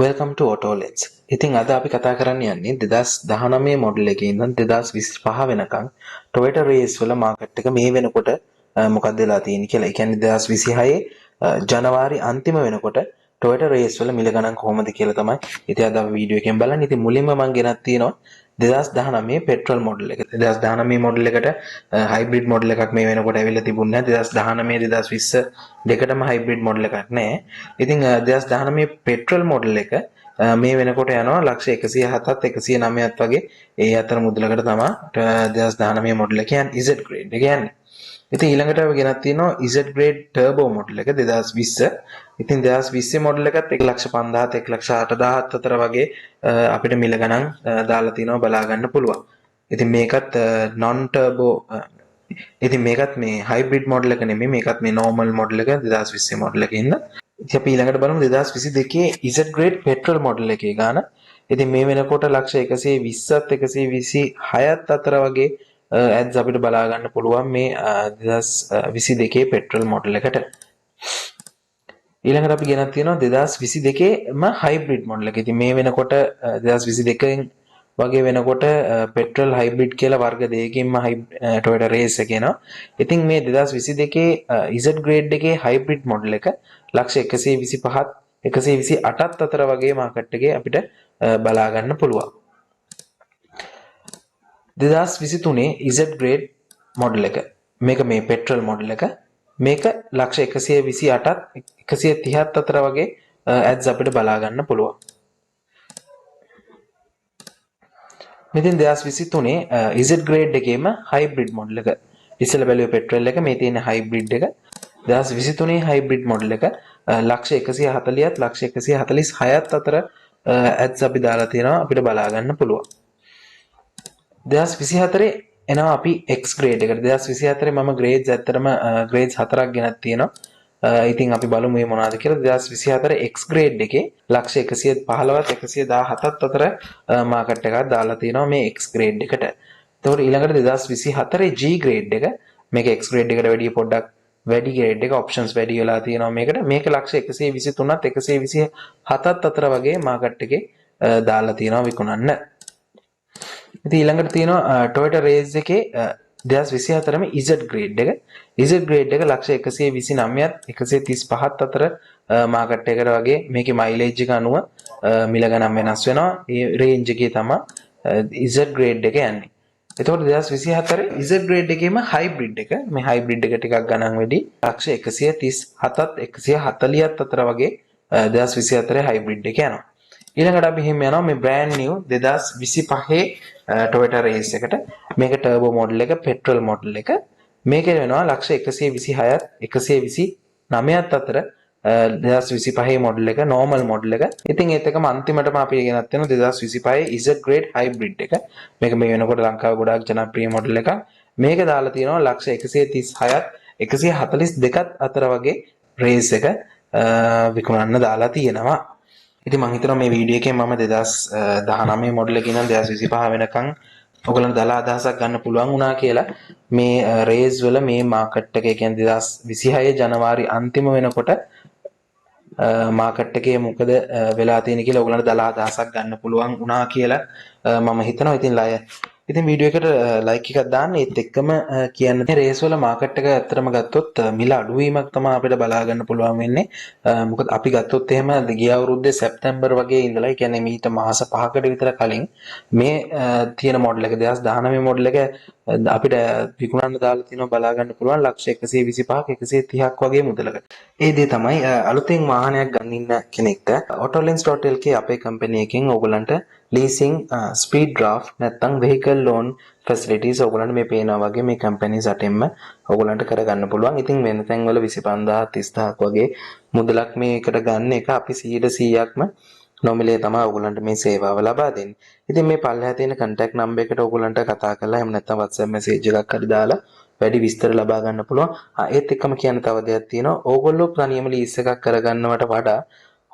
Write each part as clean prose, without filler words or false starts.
Welcome to AutoLens. ඉතින් අද අපි කතා කරන්න යන්නේ 2019 මොඩල් එකේ ඉඳන් 2025 වෙනකන් Toyota Race වල මාකට් එක මේ වෙනකොට මොකක්ද වෙලා තියෙන්නේ කියලා. ඒ කියන්නේ 2026 ජනවාරි අන්තිම වෙනකොට Toyota Race වල මිල ගණන් කොහොමද කියලා තමයි ඉතින් අද අපි වීඩියෝ එකෙන් බලන්නේ. ඉතින් මුලින්ම මම ගෙනත් තියෙනවා 2019 පෙට්‍රල් මොඩල් එක. 2019 මොඩල් එකට හයිබ්‍රිඩ් මොඩල් එකක් මේ වෙනකොට ඇවිල්ලා තිබුණේ නැහැ. 2019 2020 දෙකටම හයිබ්‍රිඩ් මොඩල් එකක් නැහැ. ඉතින් 2019 පෙට්‍රල් මොඩල් එක මේ වෙනකොට යනවා ලක්ෂ 107ත් 109ත් වගේ ඒ අතර මුදලකට තමයි 2019 මොඩල් එක කියන්නේ Z grade එක කියන්නේ. ඉතින් ඊළඟට අපි ගෙනත් තියෙනවා Z grade turbo මොඩල් එක 2020. ඉතින් 2020 මොඩල් එකත් 1,50,000ත් 1,80,000ත් අතර වගේ අපිට මිල ගණන් දාලා තිනවා බලා ගන්න පුළුවන්. ඉතින් මේකත් non turbo ඉතින් මේකත් මේ හයිබ්‍රිඩ් මොඩල් එක නෙමෙයි මේකත් මේ normal මොඩල් එක 2020 මොඩල් එකේ ඉන්න. ඉතින් අපි ඊළඟට බලමු 2022 Z grade petrol මොඩල් එකේ ගාන. ඉතින් මේ වෙනකොට ලක්ෂ 120ත් 126ත් අතර වගේ ඇඩ්ස් අපිට බලා ගන්න පුළුවන් මේ 2022 පෙට්‍රල් මොඩල් එකට. ඊළඟට අපි ගෙනත් තියෙනවා 2022ම හයිබ්‍රිඩ් මොඩල් එක. ඉතින් මේ වෙනකොට 2022න් වගේ වෙනකොට පෙට්‍රල් හයිබ්‍රිඩ් කියලා වර්ග දෙකකින්ම Toyota Race එක එනවා. ඉතින් මේ 2022 Z grade එකේ හයිබ්‍රිඩ් මොඩල් එක ලක්ෂ 125ත් 128ත් අතර වගේ මාකට් එකේ අපිට බලා ගන්න පුළුවන්. 2023 Z grade මොඩල් එක. මේක මේ පෙට්‍රල් මොඩල් එක. මේක ලක්ෂ 128ත් 130ත් අතර වගේ ඇඩ්ස් අපිට බලා ගන්න පුළුවන්. මෙතෙන් 2023 Z grade එකේම හයිබ්‍රිඩ් මොඩල් එක. ඉස්සෙල්ලා බැලුවේ පෙට්‍රල් එක මේ තියෙන හයිබ්‍රිඩ් එක. 2023 හයිබ්‍රිඩ් මොඩල් එක ලක්ෂ 140ත් ලක්ෂ 146ත් අතර ඇඩ්ස් අපි දාලා තියෙනවා අපිට බලා ගන්න පුළුවන්. 2024 එනවා අපි X grade එකට. 2024 මම grades ඇත්තටම grades 4ක් ගෙනත් තියෙනවා. ඉතින් අපි බලමු මේ මොනවද කියලා. 2024 X grade එකේ ලක්ෂ 115ත් 117ත් අතර මාකට් එකක් දාලා තියෙනවා මේ X grade එකට. එතකොට ඊළඟට 2024 G grade එක මේක X grade එකට වැඩිය පොඩ්ඩක් වැඩි grade එක options වැඩි වෙලා තියෙනවා මේකට. මේක ලක්ෂ 123ත් 127ත් අතර වගේ මාකට් එකේ දාලා තියෙනවා විකුණන්න. ඉතින් ඊළඟට තියෙනවා Toyota Race එකේ 2024ම Z grade එක. Z grade එක ලක්ෂ 129ත් 135ත් අතර මාකට් එකට වගේ මේකේ මයිලේජ් එක අනුව මිල ගණන් වෙනස් වෙනවා. ඒ රේන්ජ් එකේ තමයි Z grade එක යන්නේ. එතකොට 2024 Z grade එකේම හයිබ්‍රිඩ් එක මේ හයිබ්‍රිඩ් එක ටිකක් ගණන් වැඩි ලක්ෂ 137ත් 140ත් අතර වගේ 2024 හයිබ්‍රිඩ් එක යනවා. ඊළඟට අපි එහෙම යනවා මේ brand new 2025 Toyota Race එකට. මේක turbo model එක petrol model එක. මේක වෙනවා ලක්ෂ 126ත් 129ත් අතර 2025 model එක normal model එක. ඉතින් ඒත් එකම අන්තිමටම අපි ගෙනත් තියෙනවා 2025 Z grade hybrid එක. මේක මේ වෙනකොට ලංකාවේ ගොඩාක් ජනප්‍රිය model එකක්. මේක දාලා තියෙනවා ලක්ෂ 136ත් 142ත් අතර වගේ race එක විකුණන්න දාලා තියෙනවා. ඉතින් මම හිතනවා මේ වීඩියෝ එකෙන් මම 2019 මොඩල් එකේ ඉඳන් 2025 වෙනකන් ඔයගලන්ට දලා අදහසක් ගන්න පුළුවන් වුණා කියලා. මේ රේස් වල මේ මාකට් එක කියන්නේ 2026 ජනවාරි අන්තිම වෙනකොට මාකට් එකේ මොකද වෙලා තියෙන්නේ කියලා ඔයගලන්ට දලා අදහසක් ගන්න පුළුවන් වුණා කියලා මම හිතනවා. ඉතින් වීඩියෝ එකට ලයික් එකක් දාන්න. ඒත් එක්කම කියන්න රේස් වල මාකට් එක ඇත්තටම ගත්තොත් මිල අඩුවීමක් තමයි අපිට බලා ගන්න පුළුවන් වෙන්නේ. මොකද අපි ගත්තොත් එහෙම ගිය අවුරුද්දේ සැප්තැම්බර් වගේ ඉඳලා ඒ කියන්නේ මීට මාස 5කට විතර කලින් මේ තියෙන මොඩල් එක 2019 මොඩල් එක අපිට විකුණන්න දාලා තියෙනවා බලා ගන්න පුළුවන් ලක්ෂ 125ක් 130ක් වගේ මුදලකට. ඒ දේ තමයි අලුතෙන් වාහනයක් ගන්න ඉන්න කෙනෙක්ට autolens.lk අපේ කම්පැනි එකෙන් ඕගලන්ට leasing speed draft නැත්නම් vehicle loan facilities ඕගලන්ට මේ පේනවා වගේ මේ කම්පැනිස් අතෙන්ම ඕගලන්ට කරගන්න පුළුවන්. ඉතින් වෙන තැන්වල 25000 30000ක් වගේ මුදලක් මේකට ගන්න එක අපි 100%ක්ම නොමිලේ තමයි ඕගලන්ට මේ සේවාව ලබා දෙන්නේ. ඉතින් මේ පල්ලෙහා තියෙන contact number එකට ඕගලන්ට කතා කරලා එහෙම නැත්නම් WhatsApp message එකක් හරි දාලා වැඩි විස්තර ලබා ගන්න පුළුවන්. ඒත් එක්කම කියන්න තව දෙයක් තියෙනවා. ඕගොල්ලෝ තනියම lease එකක් කරගන්නවට වඩා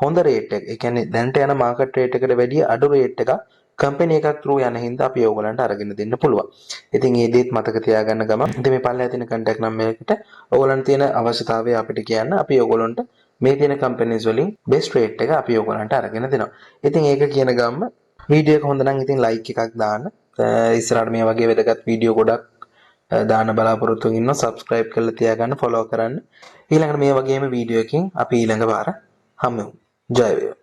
හොඳ රේට් එක. ඒ කියන්නේ දැනට යන මාකට් රේට් එකට වැඩිය අඩු රේට් එකක් කම්පැනි එකක් through යන හින්දා අපි ඕගලන්ට අරගෙන දෙන්න පුළුවන්. ඉතින් මේ දේත් මතක තියාගන්න ගමන් ඉතින් මේ පල්ලෙහා තියෙන contact number එකට ඕගලන්ට තියෙන අවශ්‍යතාවය අපිට කියන්න අපි ඕගලන්ට මේ තියෙන කම්පැනිස් වලින් බෙස්ට් රේට් එක අපි ඔයගොල්ලන්ට අරගෙන දෙනවා. ඉතින් ඒක කියන ගම්ම වීඩියෝ එක හොඳ නම් ඉතින් ලයික් එකක් දාන්න. ඉස්සරහට මේ වගේ වැදගත් වීඩියෝ ගොඩක් දාන්න බලාපොරොත්තු වෙන්න subscribe කරලා තියාගන්න follow කරන්න. ඊළඟට මේ වගේම වීඩියෝ එකකින් අපි ඊළඟ වාර හමු වෙමු. ජය වේවා.